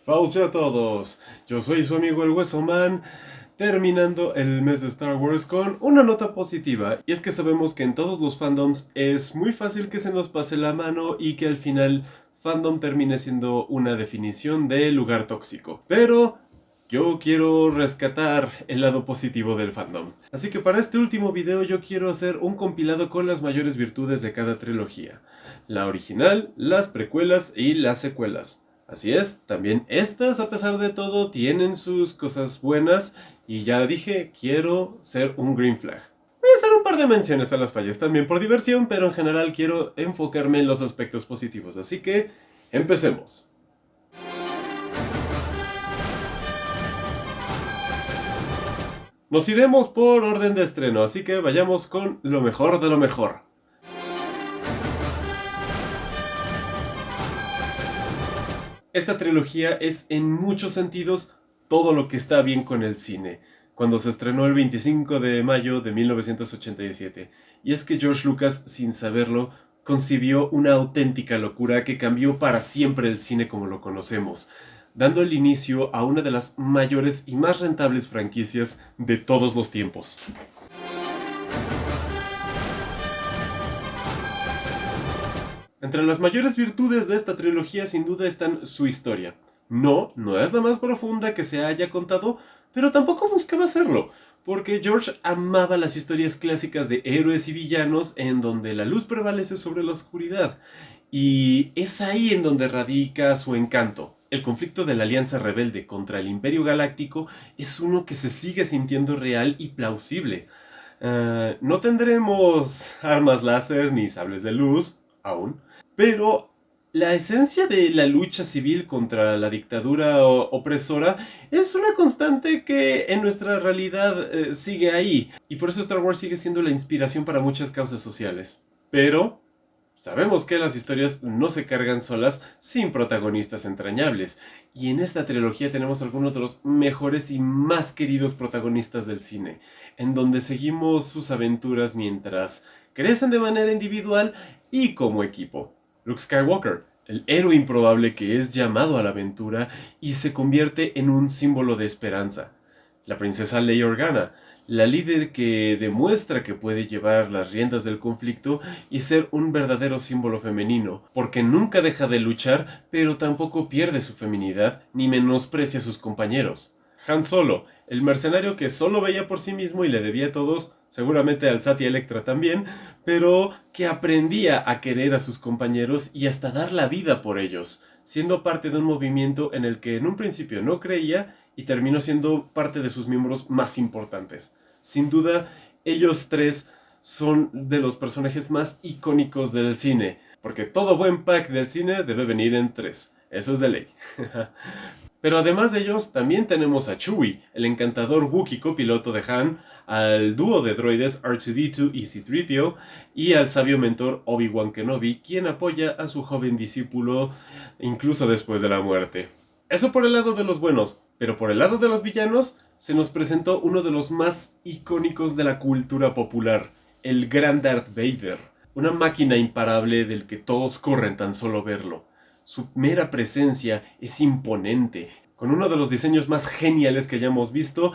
Fauci a todos, yo soy su amigo el Hueso Man, terminando el mes de Star Wars con una nota positiva, y es que sabemos que en todos los fandoms es muy fácil que se nos pase la mano y que al final fandom termine siendo una definición de lugar tóxico. Pero yo quiero rescatar el lado positivo del fandom. Así que para este último video yo quiero hacer un compilado con las mayores virtudes de cada trilogía. La original, las precuelas y las secuelas. Así es, también estas, a pesar de todo, tienen sus cosas buenas. Y ya dije, quiero ser un green flag. Voy a hacer un par de menciones a las fallas también por diversión, pero en general quiero enfocarme en los aspectos positivos. Así que, empecemos. Nos iremos por orden de estreno, así que vayamos con lo mejor de lo mejor. Esta trilogía es en muchos sentidos todo lo que está bien con el cine, cuando se estrenó el 25 de mayo de 1987. Y es que George Lucas, sin saberlo, concibió una auténtica locura que cambió para siempre el cine como lo conocemos, dando el inicio a una de las mayores y más rentables franquicias de todos los tiempos. Entre las mayores virtudes de esta trilogía sin duda están su historia. No es la más profunda que se haya contado, pero tampoco buscaba hacerlo, porque George amaba las historias clásicas de héroes y villanos en donde la luz prevalece sobre la oscuridad, y es ahí en donde radica su encanto. El conflicto de la Alianza Rebelde contra el Imperio Galáctico es uno que se sigue sintiendo real y plausible. No tendremos armas láser ni sables de luz, aún, pero la esencia de la lucha civil contra la dictadura opresora es una constante que en nuestra realidad sigue ahí, y por eso Star Wars sigue siendo la inspiración para muchas causas sociales. Pero sabemos que las historias no se cargan solas sin protagonistas entrañables, y en esta trilogía tenemos algunos de los mejores y más queridos protagonistas del cine, en donde seguimos sus aventuras mientras crecen de manera individual y como equipo. Luke Skywalker, el héroe improbable que es llamado a la aventura y se convierte en un símbolo de esperanza. La princesa Leia Organa, la líder que demuestra que puede llevar las riendas del conflicto y ser un verdadero símbolo femenino, porque nunca deja de luchar, pero tampoco pierde su feminidad ni menosprecia a sus compañeros. Han Solo, el mercenario que solo veía por sí mismo y le debía a todos, seguramente al Sat y a Electra también, pero que aprendía a querer a sus compañeros y hasta dar la vida por ellos, siendo parte de un movimiento en el que en un principio no creía y terminó siendo parte de sus miembros más importantes. Sin duda, ellos tres son de los personajes más icónicos del cine, porque todo buen pack del cine debe venir en tres, eso es de ley. Pero además de ellos, también tenemos a Chewie, el encantador Wookiee copiloto de Han, al dúo de droides R2-D2 y C-3PO, y al sabio mentor Obi-Wan Kenobi, quien apoya a su joven discípulo incluso después de la muerte. Eso por el lado de los buenos, pero por el lado de los villanos, se nos presentó uno de los más icónicos de la cultura popular, el gran Darth Vader, una máquina imparable del que todos corren tan solo verlo. Su mera presencia es imponente, con uno de los diseños más geniales que hayamos visto,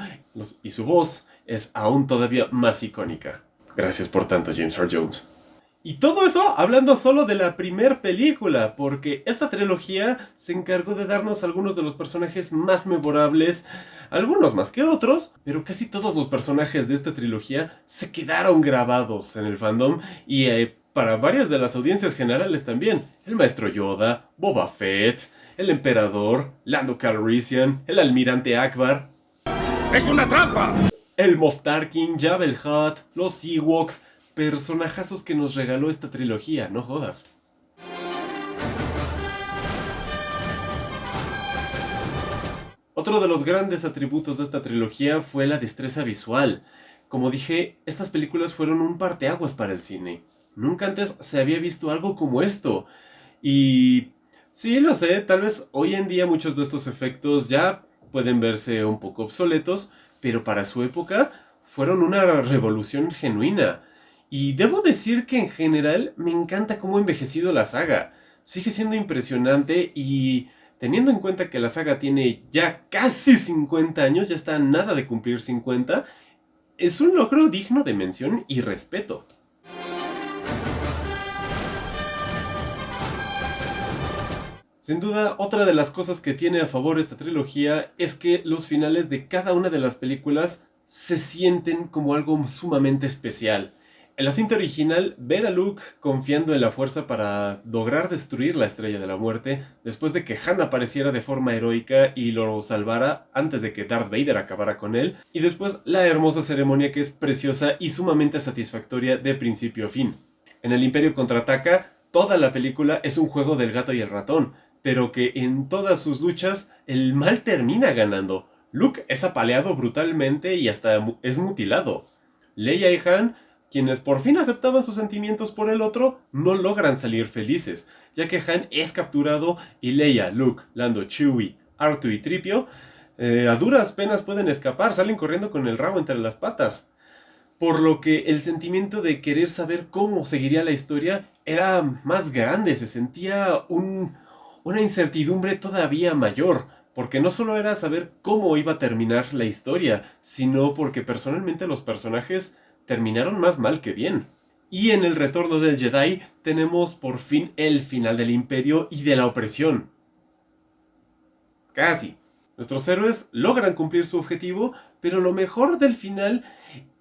y su voz es aún todavía más icónica. Gracias por tanto, James Earl Jones. Y todo eso hablando solo de la primer película, porque esta trilogía se encargó de darnos algunos de los personajes más memorables, algunos más que otros, pero casi todos los personajes de esta trilogía se quedaron grabados en el fandom y para varias de las audiencias generales también. El Maestro Yoda, Boba Fett, el Emperador, Lando Calrissian, el Almirante Akbar. ¡Es una trampa! El Moff Tarkin, Jabba el Hutt, los Ewoks, personajazos que nos regaló esta trilogía, no jodas. Otro de los grandes atributos de esta trilogía fue la destreza visual. Como dije, estas películas fueron un parteaguas para el cine. Nunca antes se había visto algo como esto. Y sí, lo sé, tal vez hoy en día muchos de estos efectos ya pueden verse un poco obsoletos, pero para su época fueron una revolución genuina. Y debo decir que en general me encanta cómo ha envejecido la saga. Sigue siendo impresionante y teniendo en cuenta que la saga tiene ya casi 50 años, ya está a nada de cumplir 50, es un logro digno de mención y respeto. Sin duda, otra de las cosas que tiene a favor esta trilogía es que los finales de cada una de las películas se sienten como algo sumamente especial. En la cinta original, ver a Luke confiando en la fuerza para lograr destruir la Estrella de la Muerte, después de que Han apareciera de forma heroica y lo salvara antes de que Darth Vader acabara con él, y después la hermosa ceremonia que es preciosa y sumamente satisfactoria de principio a fin. En El Imperio Contraataca, toda la película es un juego del gato y el ratón, pero que en todas sus luchas el mal termina ganando. Luke es apaleado brutalmente y hasta es mutilado. Leia y Han, quienes por fin aceptaban sus sentimientos por el otro, no logran salir felices, ya que Han es capturado y Leia, Luke, Lando, Chewie, R2 y Tripio a duras penas pueden escapar, salen corriendo con el rabo entre las patas. Por lo que el sentimiento de querer saber cómo seguiría la historia era más grande, se sentía una incertidumbre todavía mayor, porque no solo era saber cómo iba a terminar la historia, sino porque personalmente los personajes terminaron más mal que bien. Y en El Retorno del Jedi tenemos por fin el final del Imperio y de la opresión. Casi. Nuestros héroes logran cumplir su objetivo, pero lo mejor del final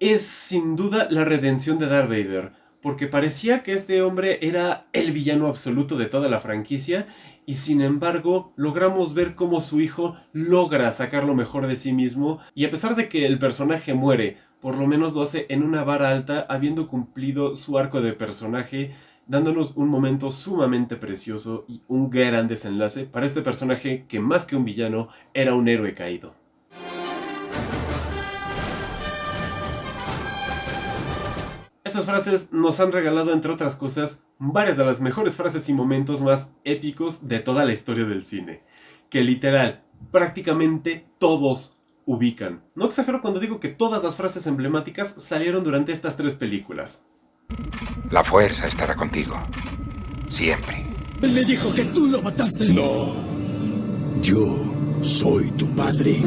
es sin duda la redención de Darth Vader, porque parecía que este hombre era el villano absoluto de toda la franquicia, y sin embargo logramos ver cómo su hijo logra sacar lo mejor de sí mismo, y a pesar de que el personaje muere, por lo menos lo hace en una vara alta, habiendo cumplido su arco de personaje, dándonos un momento sumamente precioso y un gran desenlace para este personaje que más que un villano era un héroe caído. Estas frases nos han regalado, entre otras cosas, varias de las mejores frases y momentos más épicos de toda la historia del cine, que literal, prácticamente todos ubican. No exagero cuando digo que todas las frases emblemáticas salieron durante estas 3 películas. La fuerza estará contigo. Siempre. Él me dijo que tú lo mataste. No. Yo soy tu padre.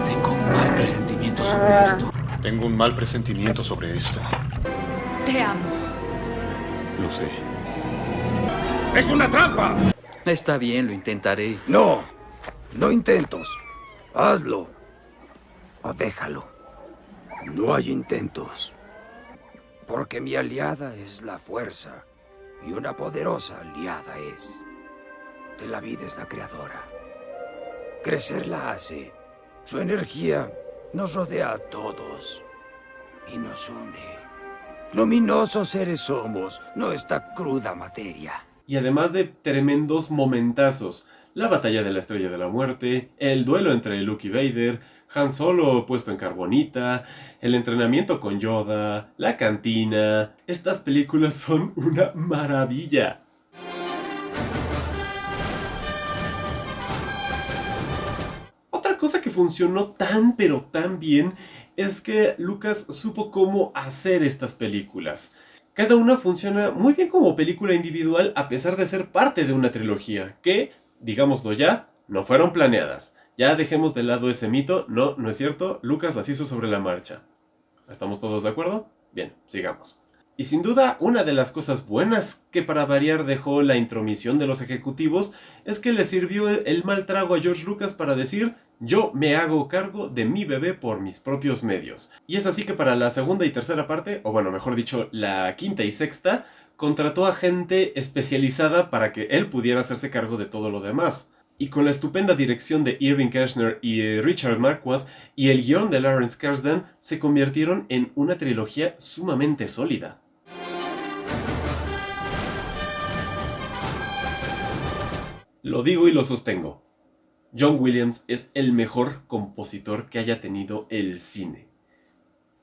Tengo un mal presentimiento sobre esto. Tengo un mal presentimiento sobre esto. Te amo. Lo sé. ¡Es una trampa! Está bien, lo intentaré. No, no intentos. Hazlo. O déjalo. No hay intentos. Porque mi aliada es la fuerza. Y una poderosa aliada es. De la vida es la creadora. Crecer la hace. Su energía nos rodea a todos. Y nos une. Luminosos seres somos, no esta cruda materia. Y además de tremendos momentazos, la batalla de la Estrella de la Muerte, el duelo entre Luke y Vader, Han Solo puesto en carbonita, el entrenamiento con Yoda, la cantina. Estas películas son una maravilla. Otra cosa que funcionó tan pero tan bien es que Lucas supo cómo hacer estas películas. Cada una funciona muy bien como película individual a pesar de ser parte de una trilogía, que, digámoslo ya, no fueron planeadas. Ya dejemos de lado ese mito, no es cierto, Lucas las hizo sobre la marcha. ¿Estamos todos de acuerdo? Bien, sigamos. Y sin duda, una de las cosas buenas que para variar dejó la intromisión de los ejecutivos es que le sirvió el mal trago a George Lucas para decir: yo me hago cargo de mi bebé por mis propios medios. Y es así que para la segunda y tercera parte, o bueno, mejor dicho, la quinta y sexta, contrató a gente especializada para que él pudiera hacerse cargo de todo lo demás. Y con la estupenda dirección de Irving Kershner y Richard Marquardt y el guión de Lawrence Kasdan, se convirtieron en una trilogía sumamente sólida. Lo digo y lo sostengo. John Williams es el mejor compositor que haya tenido el cine.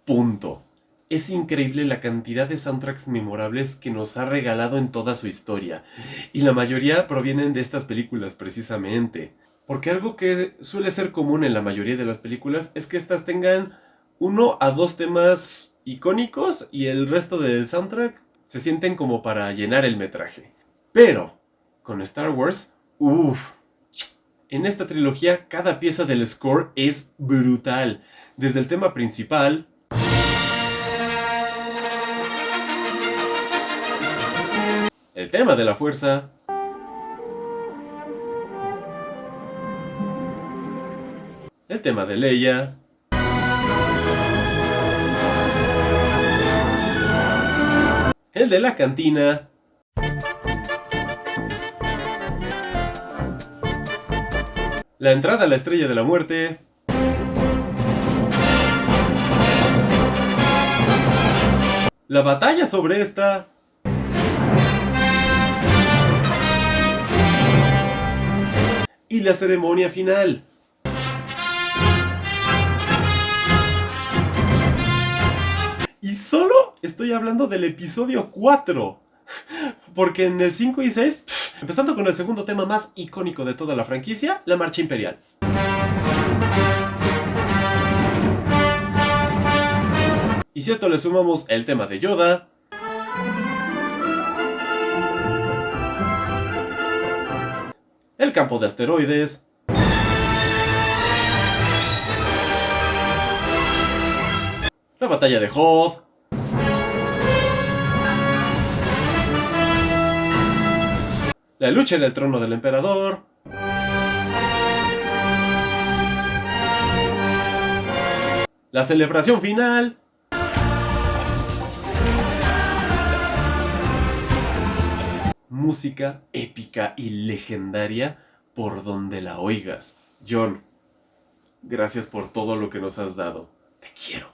Punto. Es increíble la cantidad de soundtracks memorables que nos ha regalado en toda su historia. Y la mayoría provienen de estas películas precisamente. Porque algo que suele ser común en la mayoría de las películas es que estas tengan 1 a 2 temas icónicos y el resto del soundtrack se sienten como para llenar el metraje. Pero con Star Wars, en esta trilogía cada pieza del score es brutal. Desde el tema principal, el tema de la fuerza, el tema de Leia, el de la cantina, la entrada a la Estrella de la Muerte, la batalla sobre esta, y la ceremonia final. Y solo estoy hablando del episodio 4. Porque en el 5 y 6, empezando con el segundo tema más icónico de toda la franquicia, la Marcha Imperial. Y si a esto le sumamos el tema de Yoda, el campo de asteroides, la batalla de Hoth, la lucha en el trono del emperador, la celebración final, música épica y legendaria por donde la oigas. John, gracias por todo lo que nos has dado. Te quiero.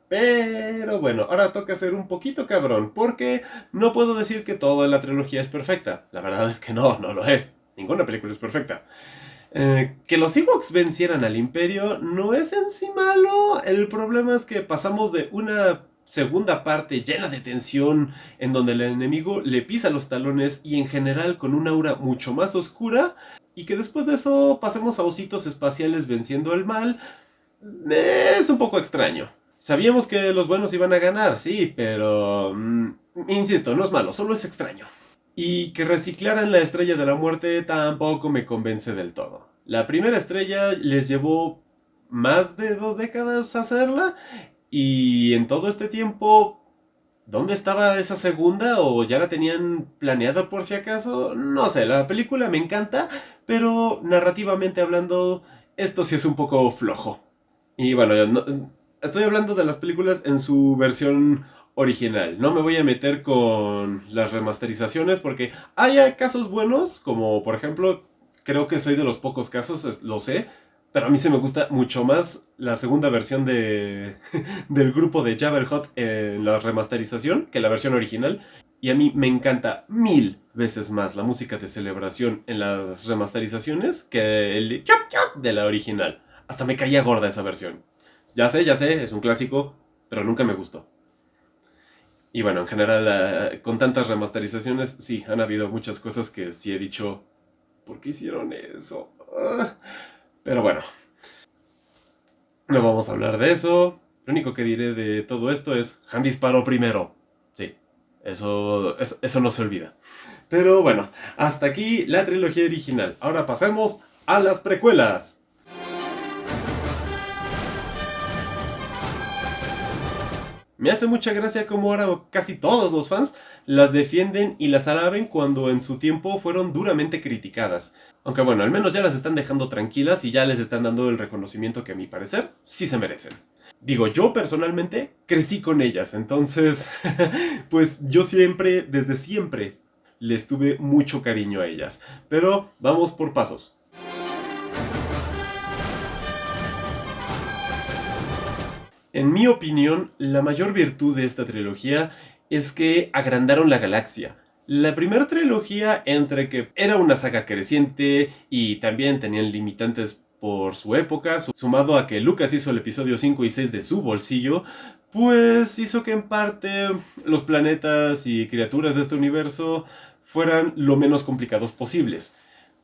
Pero bueno, ahora toca ser un poquito cabrón, porque no puedo decir que todo en la trilogía es perfecta. La verdad es que no lo es. Ninguna película es perfecta. Que los Ewoks vencieran al Imperio no es en sí malo. El problema es que pasamos de una segunda parte llena de tensión, en donde el enemigo le pisa los talones y en general con una aura mucho más oscura, y que después de eso pasemos a ositos espaciales venciendo el mal, es un poco extraño. Sabíamos que los buenos iban a ganar, sí, pero insisto, no es malo, solo es extraño. Y que reciclaran la Estrella de la Muerte tampoco me convence del todo. La primera estrella les llevó más de 2 décadas hacerla, y en todo este tiempo, ¿dónde estaba esa segunda? ¿O ya la tenían planeada por si acaso? No sé, la película me encanta, pero narrativamente hablando, esto sí es un poco flojo. Y bueno, estoy hablando de las películas en su versión original. No me voy a meter con las remasterizaciones porque hay casos buenos, como por ejemplo, creo que soy de los pocos casos, lo sé, pero a mí se me gusta mucho más la segunda versión del grupo de Jabba the Hutt en la remasterización que la versión original. Y a mí me encanta 1000 veces más la música de celebración en las remasterizaciones que el chop chop de la original. Hasta me caía gorda esa versión. Ya sé, es un clásico, pero nunca me gustó. Y bueno, en general, con tantas remasterizaciones, sí, han habido muchas cosas que sí he dicho, ¿por qué hicieron eso? Pero bueno, no vamos a hablar de eso. Lo único que diré de todo esto es, Han disparó primero. Sí, eso no se olvida. Pero bueno, hasta aquí la trilogía original. Ahora pasemos a las precuelas. Me hace mucha gracia cómo ahora casi todos los fans las defienden y las alaben cuando en su tiempo fueron duramente criticadas. Aunque bueno, al menos ya las están dejando tranquilas y ya les están dando el reconocimiento que a mi parecer sí se merecen. Digo, yo personalmente crecí con ellas, entonces pues yo siempre, desde siempre, les tuve mucho cariño a ellas. Pero vamos por pasos. En mi opinión, la mayor virtud de esta trilogía es que agrandaron la galaxia. La primera trilogía, entre que era una saga creciente y también tenían limitantes por su época, sumado a que Lucas hizo el episodio 5 y 6 de su bolsillo, pues hizo que en parte los planetas y criaturas de este universo fueran lo menos complicados posibles.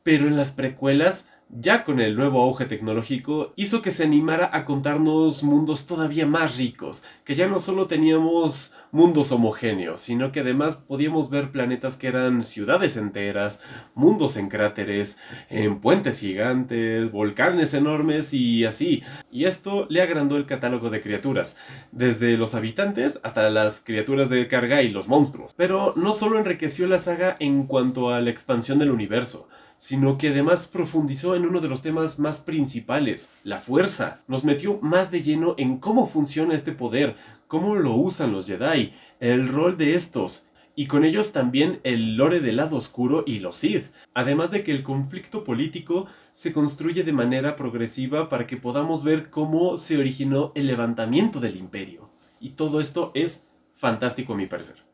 Pero en las precuelas ya con el nuevo auge tecnológico, hizo que se animara a contarnos mundos todavía más ricos, que ya no solo teníamos mundos homogéneos, sino que además podíamos ver planetas que eran ciudades enteras, mundos en cráteres, en puentes gigantes, volcanes enormes y así. Y esto le agrandó el catálogo de criaturas, desde los habitantes hasta las criaturas de carga y los monstruos. Pero no solo enriqueció la saga en cuanto a la expansión del universo, sino que además profundizó en uno de los temas más principales, la fuerza. Nos metió más de lleno en cómo funciona este poder, cómo lo usan los Jedi, el rol de estos, y con ellos también el lore del lado oscuro y los Sith. Además de que el conflicto político se construye de manera progresiva para que podamos ver cómo se originó el levantamiento del Imperio. Y todo esto es fantástico a mi parecer.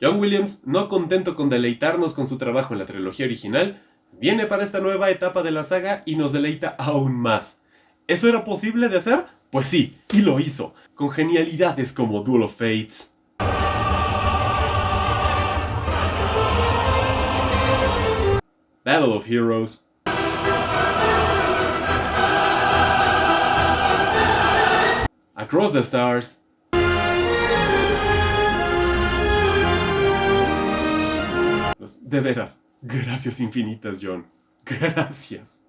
John Williams, no contento con deleitarnos con su trabajo en la trilogía original, viene para esta nueva etapa de la saga y nos deleita aún más. ¿Eso era posible de hacer? Pues sí, y lo hizo, con genialidades como Duel of Fates, Battle of Heroes, Across the Stars, de veras, gracias infinitas, John. Gracias.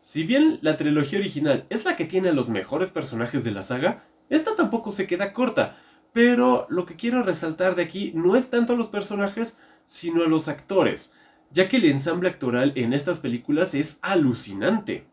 Si bien la trilogía original es la que tiene a los mejores personajes de la saga, esta tampoco se queda corta. Pero lo que quiero resaltar de aquí no es tanto a los personajes, sino a los actores, ya que el ensamble actoral en estas películas es alucinante.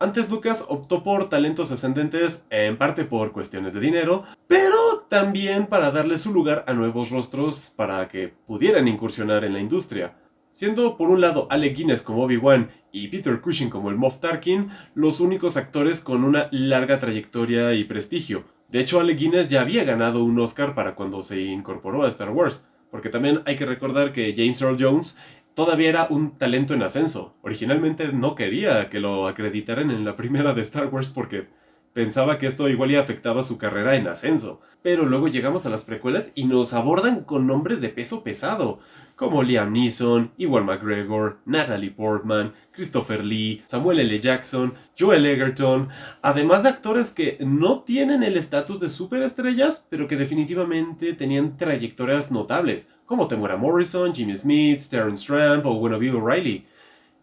Antes Lucas optó por talentos ascendentes, en parte por cuestiones de dinero, pero también para darle su lugar a nuevos rostros para que pudieran incursionar en la industria. Siendo por un lado Alec Guinness como Obi-Wan y Peter Cushing como el Moff Tarkin los únicos actores con una larga trayectoria y prestigio. De hecho, Alec Guinness ya había ganado un Oscar para cuando se incorporó a Star Wars, porque también hay que recordar que James Earl Jones todavía era un talento en ascenso. Originalmente no quería que lo acreditaran en la primera de Star Wars porque pensaba que esto igual y afectaba su carrera en ascenso. Pero luego llegamos a las precuelas y nos abordan con nombres de peso pesado, como Liam Neeson, Ewan McGregor, Natalie Portman, Christopher Lee, Samuel L. Jackson, Joel Egerton, además de actores que no tienen el estatus de superestrellas, pero que definitivamente tenían trayectorias notables, como Temuera Morrison, Jimmy Smith, Terrence Tramp o Guinevere O'Reilly.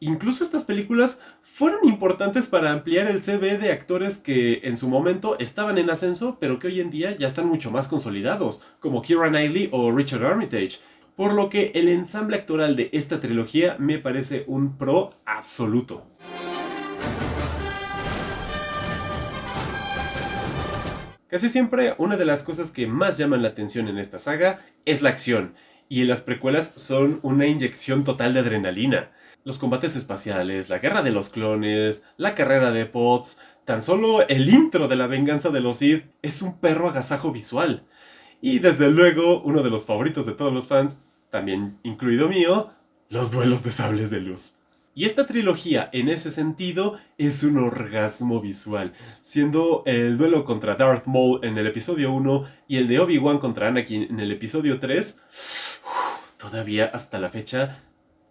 Incluso estas películas fueron importantes para ampliar el CV de actores que en su momento estaban en ascenso, pero que hoy en día ya están mucho más consolidados, como Keira Knightley o Richard Armitage. Por lo que el ensamble actoral de esta trilogía me parece un pro absoluto. Casi siempre una de las cosas que más llaman la atención en esta saga es la acción, y en las precuelas son una inyección total de adrenalina. Los combates espaciales, la guerra de los clones, la carrera de pods, tan solo el intro de la venganza de los Sith es un perro agasajo visual. Y desde luego, uno de los favoritos de todos los fans, también incluido mío, los duelos de sables de luz. Y esta trilogía, en ese sentido, es un orgasmo visual, siendo el duelo contra Darth Maul en el episodio 1 y el de Obi-Wan contra Anakin en el episodio 3, todavía hasta la fecha,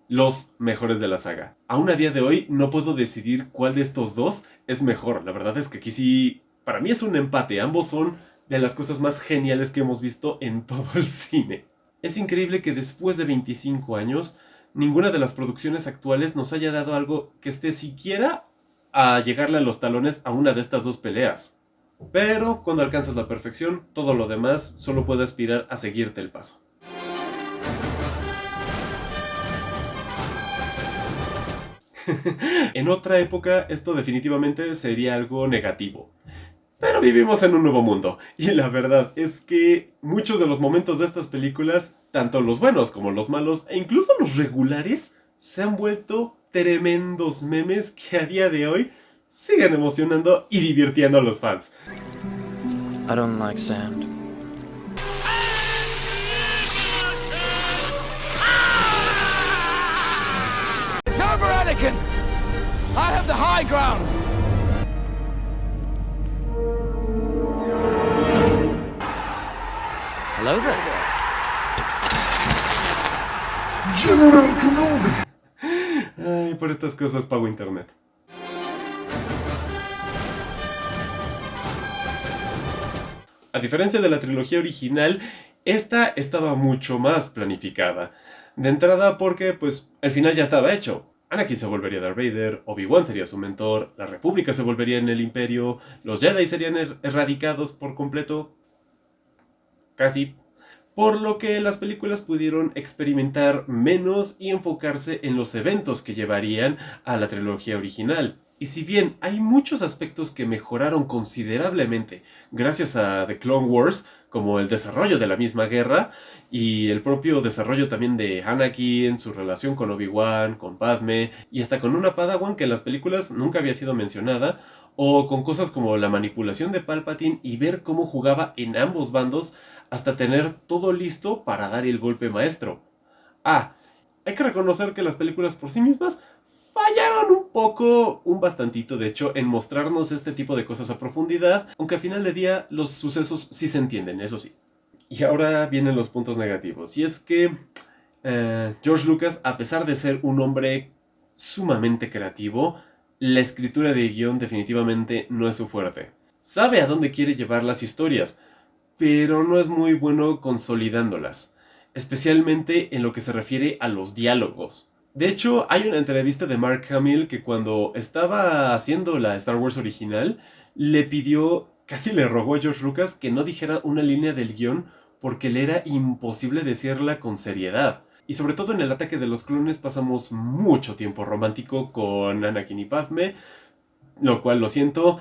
los mejores de la saga. Aún a día de hoy no puedo decidir cuál de estos dos es mejor. La verdad es que aquí sí, para mí es un empate. Ambos son de las cosas más geniales que hemos visto en todo el cine. Es increíble que después de 25 años, ninguna de las producciones actuales nos haya dado algo que esté siquiera a llegarle a los talones a una de estas dos peleas. Pero cuando alcanzas la perfección, todo lo demás solo puede aspirar a seguirte el paso. En otra época, esto definitivamente sería algo negativo. Pero vivimos en un nuevo mundo, y la verdad es que muchos de los momentos de estas películas, tanto los buenos como los malos, e incluso los regulares, se han vuelto tremendos memes que a día de hoy siguen emocionando y divirtiendo a los fans. I don't like sand. It's over, Anakin! I have the high ground! General Kenobi. Ay, por estas cosas pago internet. A diferencia de la trilogía original, esta estaba mucho más planificada. De entrada porque, pues, el final ya estaba hecho. Anakin se volvería Darth Vader, Obi-Wan sería su mentor, la República se volvería en el Imperio, los Jedi serían erradicados por completo. Casi. Por lo que las películas pudieron experimentar menos y enfocarse en los eventos que llevarían a la trilogía original. Y si bien hay muchos aspectos que mejoraron considerablemente gracias a The Clone Wars, como el desarrollo de la misma guerra y el propio desarrollo también de Anakin, su relación con Obi-Wan, con Padme y hasta con una Padawan que en las películas nunca había sido mencionada, o con cosas como la manipulación de Palpatine y ver cómo jugaba en ambos bandos hasta tener todo listo para dar el golpe maestro. Hay que reconocer que las películas por sí mismas fallaron un poco, un bastantito de hecho, en mostrarnos este tipo de cosas a profundidad, aunque al final del día los sucesos sí se entienden, eso sí. Y ahora vienen los puntos negativos, y es que George Lucas, a pesar de ser un hombre sumamente creativo, la escritura de guión definitivamente no es su fuerte. Sabe a dónde quiere llevar las historias, pero no es muy bueno consolidándolas, especialmente en lo que se refiere a los diálogos. De hecho, hay una entrevista de Mark Hamill que cuando estaba haciendo la Star Wars original, le pidió, casi le rogó a George Lucas que no dijera una línea del guión porque le era imposible decirla con seriedad. Y sobre todo en el ataque de los clones pasamos mucho tiempo romántico con Anakin y Padme, lo cual, lo siento,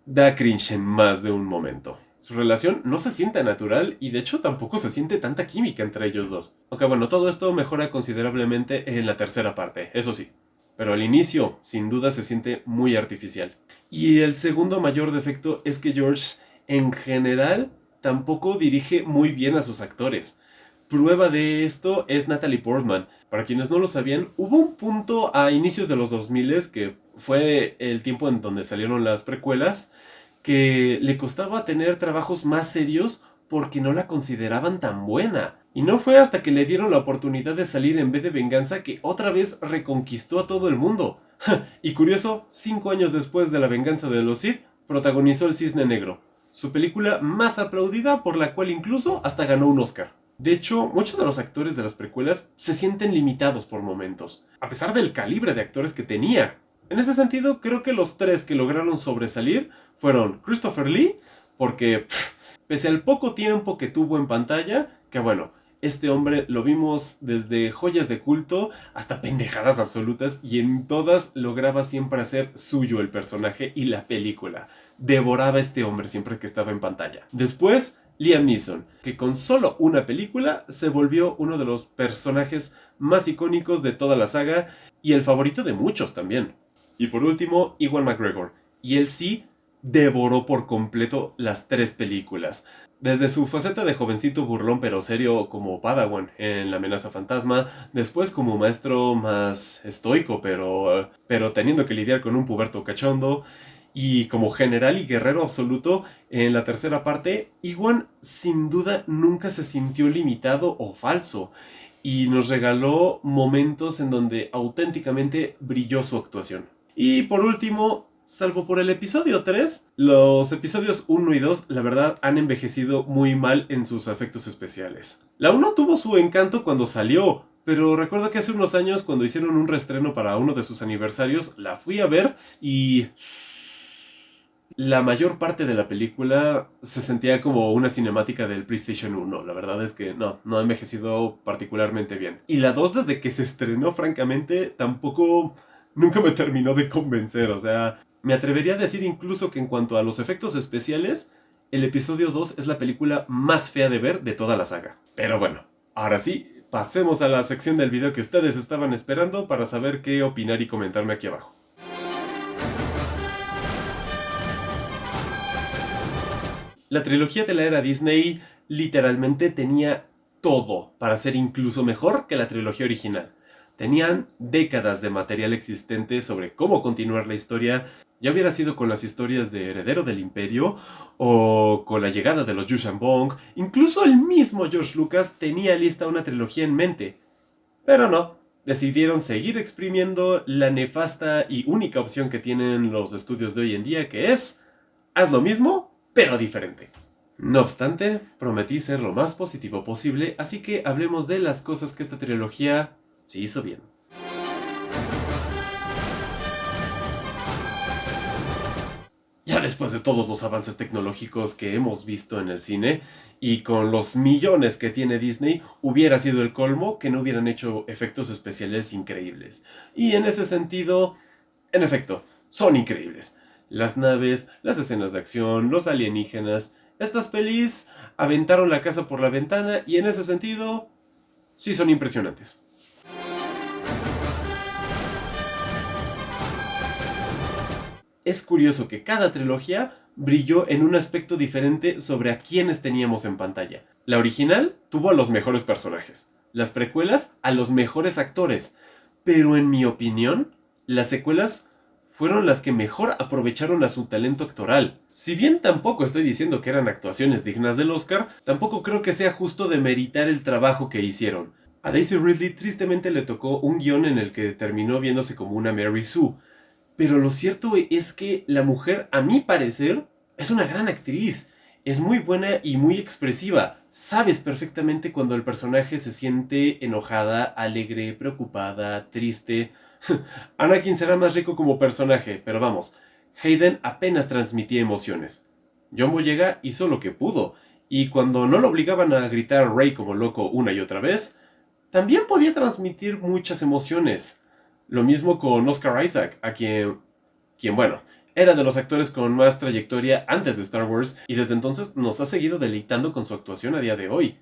da cringe en más de un momento. Su relación no se siente natural y de hecho tampoco se siente tanta química entre ellos dos. Aunque bueno, todo esto mejora considerablemente en la tercera parte, eso sí. Pero al inicio, sin duda, se siente muy artificial. Y el segundo mayor defecto es que George, en general, tampoco dirige muy bien a sus actores. Prueba de esto es Natalie Portman. Para quienes no lo sabían, hubo un punto a inicios de los 2000 que fue el tiempo en donde salieron las precuelas, que le costaba tener trabajos más serios porque no la consideraban tan buena. Y no fue hasta que le dieron la oportunidad de salir en V de Venganza que otra vez reconquistó a todo el mundo. Y curioso, 5 años después de La Venganza de los Sith, protagonizó El Cisne Negro, su película más aplaudida, por la cual incluso hasta ganó un Oscar. De hecho, muchos de los actores de las precuelas se sienten limitados por momentos, a pesar del calibre de actores que tenía. En ese sentido, creo que los 3 que lograron sobresalir fueron Christopher Lee, porque pese al poco tiempo que tuvo en pantalla, que bueno, este hombre lo vimos desde joyas de culto hasta pendejadas absolutas y en todas lograba siempre hacer suyo el personaje y la película. Devoraba a este hombre siempre que estaba en pantalla. Después, Liam Neeson, que con solo una película se volvió uno de los personajes más icónicos de toda la saga y el favorito de muchos también. Y por último, Ewan McGregor, y él sí devoró por completo las 3 películas. Desde su faceta de jovencito burlón pero serio como Padawan en La Amenaza Fantasma, después como maestro más estoico pero teniendo que lidiar con un puberto cachondo, y como general y guerrero absoluto en la tercera parte, Ewan sin duda nunca se sintió limitado o falso, y nos regaló momentos en donde auténticamente brilló su actuación. Y por último, salvo por el episodio 3, los episodios 1 y 2, la verdad, han envejecido muy mal en sus efectos especiales. La 1 tuvo su encanto cuando salió, pero recuerdo que hace unos años, cuando hicieron un reestreno para uno de sus aniversarios, la fui a ver y la mayor parte de la película se sentía como una cinemática del PlayStation 1. La verdad es que no ha envejecido particularmente bien. Y la 2, desde que se estrenó, francamente, nunca me terminó de convencer. O sea, me atrevería a decir incluso que en cuanto a los efectos especiales, el episodio 2 es la película más fea de ver de toda la saga. Pero bueno, ahora sí, pasemos a la sección del video que ustedes estaban esperando para saber qué opinar y comentarme aquí abajo. La trilogía de la era Disney literalmente tenía todo para ser incluso mejor que la trilogía original. Tenían décadas de material existente sobre cómo continuar la historia, ya hubiera sido con las historias de Heredero del Imperio o con la llegada de los Yuuzhan Vong. Incluso el mismo George Lucas tenía lista una trilogía en mente. Pero no, decidieron seguir exprimiendo la nefasta y única opción que tienen los estudios de hoy en día, que es: haz lo mismo, pero diferente. No obstante, prometí ser lo más positivo posible, así que hablemos de las cosas que esta trilogía se hizo bien. Ya después de todos los avances tecnológicos que hemos visto en el cine, y con los millones que tiene Disney, hubiera sido el colmo que no hubieran hecho efectos especiales increíbles. Y en ese sentido, en efecto, son increíbles. Las naves, las escenas de acción, los alienígenas, estas pelis aventaron la casa por la ventana y en ese sentido, sí son impresionantes. Es curioso que cada trilogía brilló en un aspecto diferente sobre a quienes teníamos en pantalla. La original tuvo a los mejores personajes, las precuelas a los mejores actores, pero en mi opinión, las secuelas fueron las que mejor aprovecharon a su talento actoral. Si bien tampoco estoy diciendo que eran actuaciones dignas del Oscar, tampoco creo que sea justo demeritar el trabajo que hicieron. A Daisy Ridley tristemente le tocó un guión en el que terminó viéndose como una Mary Sue. Pero lo cierto es que la mujer, a mi parecer, es una gran actriz. Es muy buena y muy expresiva. Sabes perfectamente cuando el personaje se siente enojada, alegre, preocupada, triste. Anakin será más rico como personaje, pero vamos, Hayden apenas transmitía emociones. John Boyega hizo lo que pudo, y cuando no lo obligaban a gritar Rey como loco una y otra vez, también podía transmitir muchas emociones. Lo mismo con Oscar Isaac, a quien bueno, era de los actores con más trayectoria antes de Star Wars y desde entonces nos ha seguido deleitando con su actuación a día de hoy.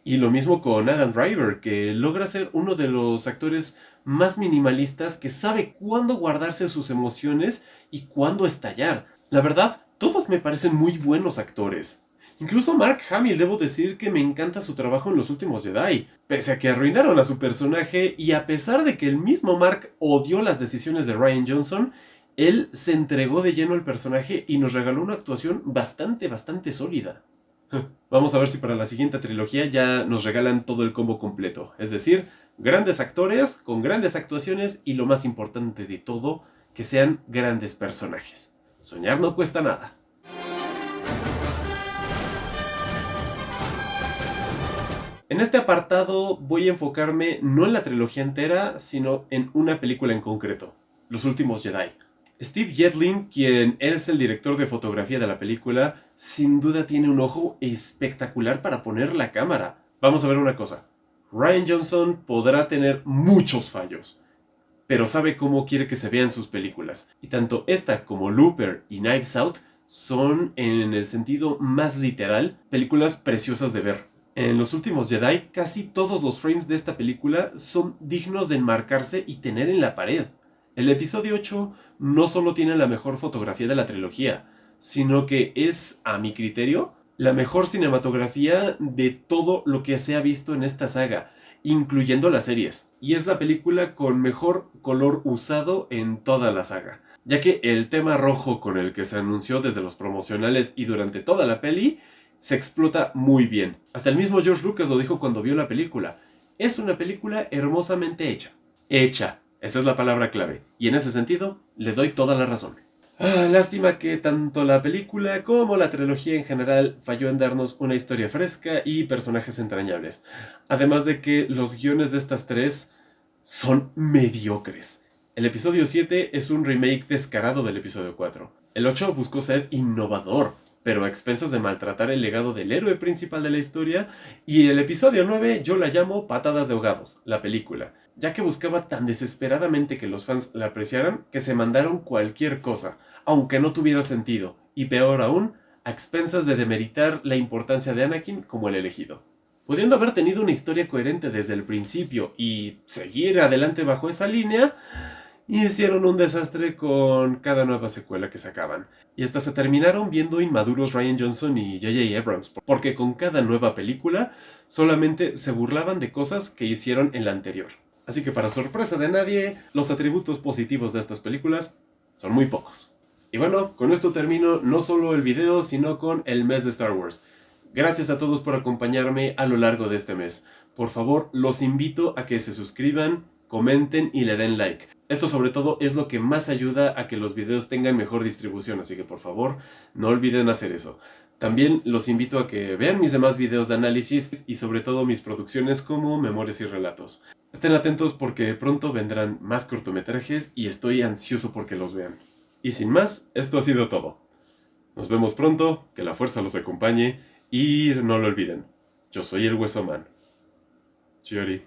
Y lo mismo con Adam Driver, que logra ser uno de los actores más minimalistas que sabe cuándo guardarse sus emociones y cuándo estallar. La verdad, todos me parecen muy buenos actores. Incluso Mark Hamill, debo decir que me encanta su trabajo en Los Últimos Jedi. Pese a que arruinaron a su personaje y a pesar de que el mismo Mark odió las decisiones de Rian Johnson, él se entregó de lleno al personaje y nos regaló una actuación bastante sólida. Vamos a ver si para la siguiente trilogía ya nos regalan todo el combo completo. Es decir, grandes actores con grandes actuaciones y lo más importante de todo, que sean grandes personajes. Soñar no cuesta nada. En este apartado voy a enfocarme no en la trilogía entera, sino en una película en concreto, Los Últimos Jedi. Steve Yedlin, quien es el director de fotografía de la película, sin duda tiene un ojo espectacular para poner la cámara. Vamos a ver una cosa, Rian Johnson podrá tener muchos fallos, pero sabe cómo quiere que se vean sus películas. Y tanto esta como Looper y Knives Out son, en el sentido más literal, películas preciosas de ver. En Los Últimos Jedi, casi todos los frames de esta película son dignos de enmarcarse y tener en la pared. El episodio 8 no solo tiene la mejor fotografía de la trilogía, sino que es, a mi criterio, la mejor cinematografía de todo lo que se ha visto en esta saga, incluyendo las series. Y es la película con mejor color usado en toda la saga, ya que el tema rojo con el que se anunció desde los promocionales y durante toda la peli se explota muy bien. Hasta el mismo George Lucas lo dijo cuando vio la película. Es una película hermosamente hecha. Hecha. Esa es la palabra clave. Y en ese sentido, le doy toda la razón. Lástima que tanto la película como la trilogía en general falló en darnos una historia fresca y personajes entrañables. Además de que los guiones de estas tres son mediocres. El episodio 7 es un remake descarado del episodio 4. El 8 buscó ser innovador, pero a expensas de maltratar el legado del héroe principal de la historia, y el episodio 9 yo la llamo Patadas de ahogados, la película, ya que buscaba tan desesperadamente que los fans la apreciaran que se mandaron cualquier cosa, aunque no tuviera sentido, y peor aún, a expensas de demeritar la importancia de Anakin como el elegido. Pudiendo haber tenido una historia coherente desde el principio y seguir adelante bajo esa línea, hicieron un desastre con cada nueva secuela que sacaban. Y hasta se terminaron viendo inmaduros Rian Johnson y J.J. Abrams, porque con cada nueva película solamente se burlaban de cosas que hicieron en la anterior. Así que para sorpresa de nadie, los atributos positivos de estas películas son muy pocos. Y bueno, con esto termino no solo el video, sino con el mes de Star Wars. Gracias a todos por acompañarme a lo largo de este mes. Por favor, los invito a que se suscriban, comenten y le den like. Esto sobre todo es lo que más ayuda a que los videos tengan mejor distribución, así que por favor, no olviden hacer eso. También los invito a que vean mis demás videos de análisis y sobre todo mis producciones como Memorias y Relatos. Estén atentos porque pronto vendrán más cortometrajes y estoy ansioso por que los vean. Y sin más, esto ha sido todo. Nos vemos pronto, que la fuerza los acompañe y no lo olviden. Yo soy el Hueso Man. Chiori.